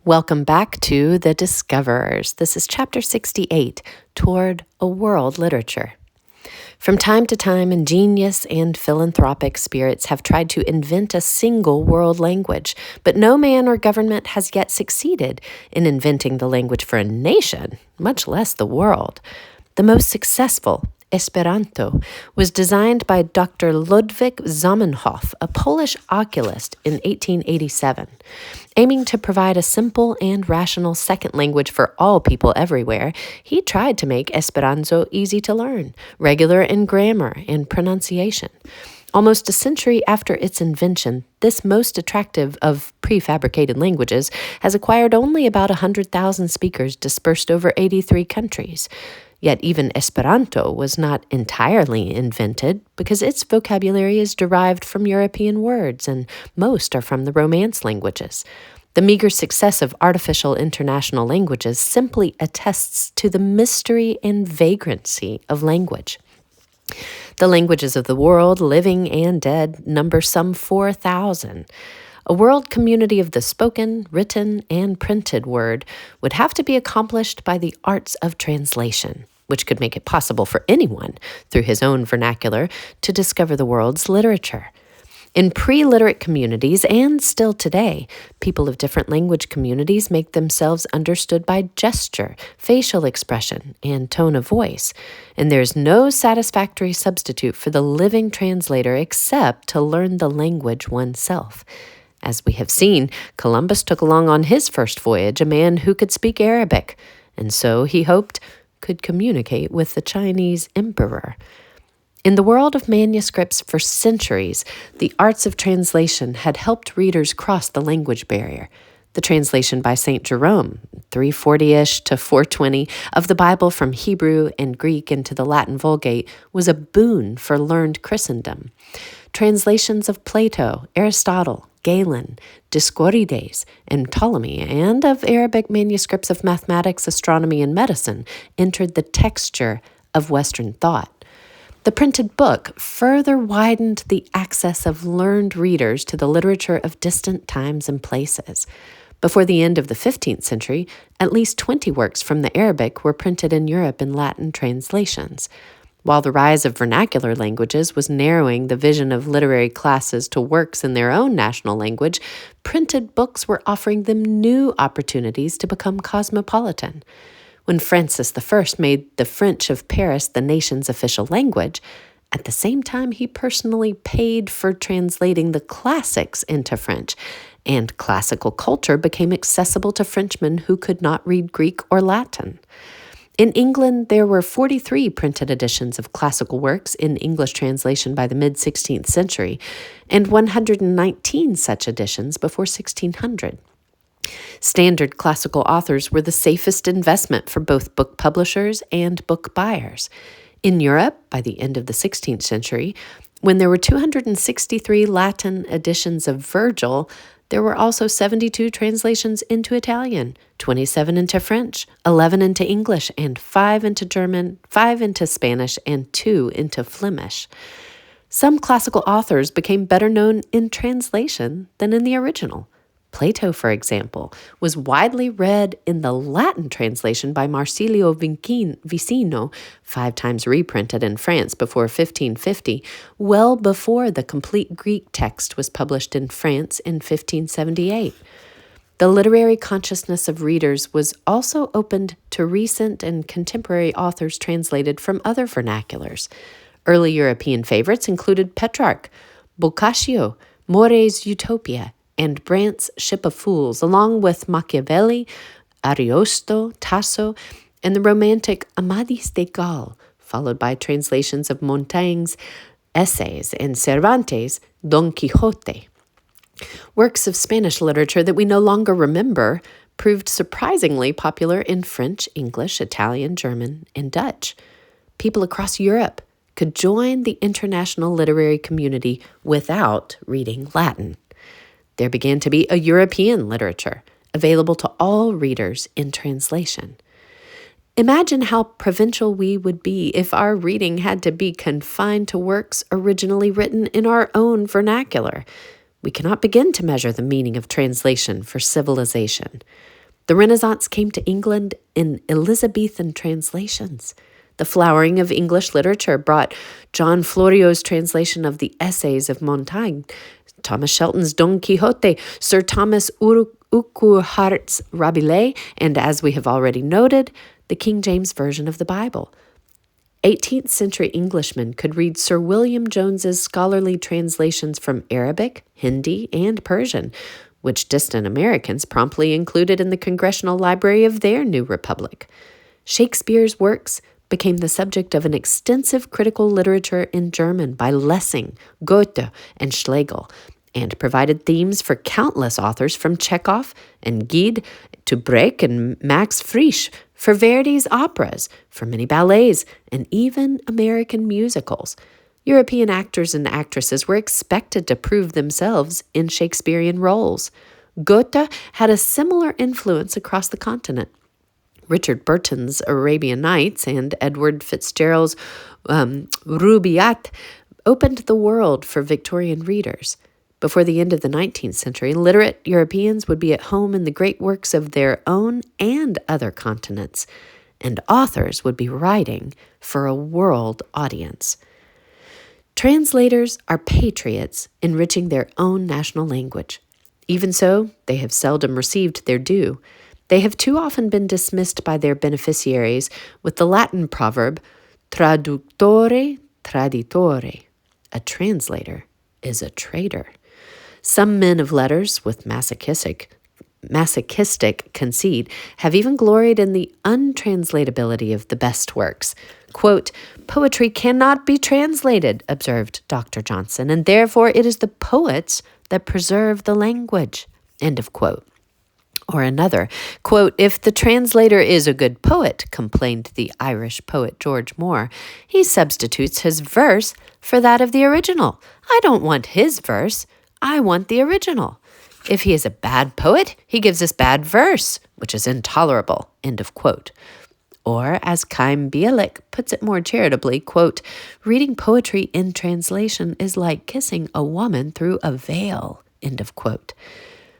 Welcome back to The Discoverers. This is Chapter 68, Toward a World Literature. From time to time, ingenious and philanthropic spirits have tried to invent a single world language, but no man or government has yet succeeded in inventing the language for a nation, much less the world. The most successful, Esperanto, was designed by Dr. Ludwig Zamenhof, a Polish oculist, in 1887. Aiming to provide a simple and rational second language for all people everywhere, he tried to make Esperanto easy to learn, regular in grammar and pronunciation. Almost a century after its invention, this most attractive of prefabricated languages has acquired only about 100,000 speakers dispersed over 83 countries. Yet even Esperanto was not entirely invented because its vocabulary is derived from European words and most are from the Romance languages. The meager success of artificial international languages simply attests to the mystery and vagrancy of language. The languages of the world, living and dead, number some 4,000. A world community of the spoken, written, and printed word would have to be accomplished by the arts of translation, which could make it possible for anyone, through his own vernacular, to discover the world's literature. In pre-literate communities, and still today, people of different language communities make themselves understood by gesture, facial expression, and tone of voice. And there's no satisfactory substitute for the living translator except to learn the language oneself. As we have seen, Columbus took along on his first voyage a man who could speak Arabic, and so, he hoped, could communicate with the Chinese emperor. In the world of manuscripts for centuries, the arts of translation had helped readers cross the language barrier. The translation by St. Jerome, 340-ish to 420, of the Bible from Hebrew and Greek into the Latin Vulgate was a boon for learned Christendom. Translations of Plato, Aristotle, Galen, Dioscorides, and Ptolemy, and of Arabic manuscripts of mathematics, astronomy, and medicine entered the texture of Western thought. The printed book further widened the access of learned readers to the literature of distant times and places. Before the end of the 15th century, at least 20 works from the Arabic were printed in Europe in Latin translations. While the rise of vernacular languages was narrowing the vision of literary classes to works in their own national language, printed books were offering them new opportunities to become cosmopolitan. When Francis I made the French of Paris the nation's official language, at the same time he personally paid for translating the classics into French, and classical culture became accessible to Frenchmen who could not read Greek or Latin. In England, there were 43 printed editions of classical works in English translation by the mid-16th century, and 119 such editions before 1600. Standard classical authors were the safest investment for both book publishers and book buyers. In Europe, by the end of the 16th century, when there were 263 Latin editions of Virgil, there were also 72 translations into Italian, 27 into French, 11 into English, and 5 into German, 5 into Spanish, and 2 into Flemish. Some classical authors became better known in translation than in the original. Plato, for example, was widely read in the Latin translation by Marsilio Vicino, 5 times reprinted in France before 1550, well before the complete Greek text was published in France in 1578. The literary consciousness of readers was also opened to recent and contemporary authors translated from other vernaculars. Early European favorites included Petrarch, Boccaccio, More's Utopia, and Brandt's Ship of Fools, along with Machiavelli, Ariosto, Tasso, and the romantic Amadis de Gaul, followed by translations of Montaigne's essays and Cervantes' Don Quixote. Works of Spanish literature that we no longer remember proved surprisingly popular in French, English, Italian, German, and Dutch. People across Europe could join the international literary community without reading Latin. There began to be a European literature available to all readers in translation. Imagine how provincial we would be if our reading had to be confined to works originally written in our own vernacular. We cannot begin to measure the meaning of translation for civilization. The Renaissance came to England in Elizabethan translations. The flowering of English literature brought John Florio's translation of the Essays of Montaigne, Thomas Shelton's Don Quixote, Sir Thomas Urquhart's Rabelais, and as we have already noted, the King James Version of the Bible. 18th century Englishmen could read Sir William Jones's scholarly translations from Arabic, Hindi, and Persian, which distant Americans promptly included in the congressional library of their new republic. Shakespeare's works became the subject of an extensive critical literature in German by Lessing, Goethe, and Schlegel, and provided themes for countless authors from Chekhov and Gide to Brecht and Max Frisch, for Verdi's operas, for many ballets, and even American musicals. European actors and actresses were expected to prove themselves in Shakespearean roles. Goethe had a similar influence across the continent. Richard Burton's Arabian Nights and Edward Fitzgerald's Rubaiyat opened the world for Victorian readers. Before the end of the 19th century, literate Europeans would be at home in the great works of their own and other continents, and authors would be writing for a world audience. Translators are patriots enriching their own national language. Even so, they have seldom received their due. They have too often been dismissed by their beneficiaries with the Latin proverb, traductore traditore. A translator is a traitor. Some men of letters, with masochistic conceit, have even gloried in the untranslatability of the best works. Quote, "Poetry cannot be translated," observed Dr. Johnson, "and therefore it is the poets that preserve the language." End of quote. Or another, quote, "If the translator is a good poet," complained the Irish poet George Moore, "he substitutes his verse for that of the original. I don't want his verse. I want the original. If he is a bad poet, he gives us bad verse, which is intolerable." End of quote. Or, as Chaim Bialik puts it more charitably, quote, "Reading poetry in translation is like kissing a woman through a veil." End of quote.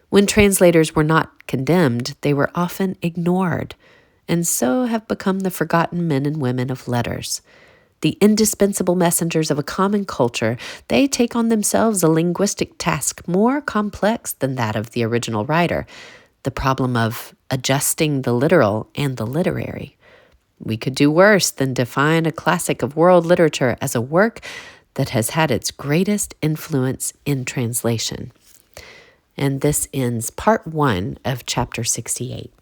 When translators were not condemned, they were often ignored, and so have become the forgotten men and women of letters. The indispensable messengers of a common culture, they take on themselves a linguistic task more complex than that of the original writer, the problem of adjusting the literal and the literary. We could do worse than define a classic of world literature as a work that has had its greatest influence in translation. And this ends part 1 of chapter 68.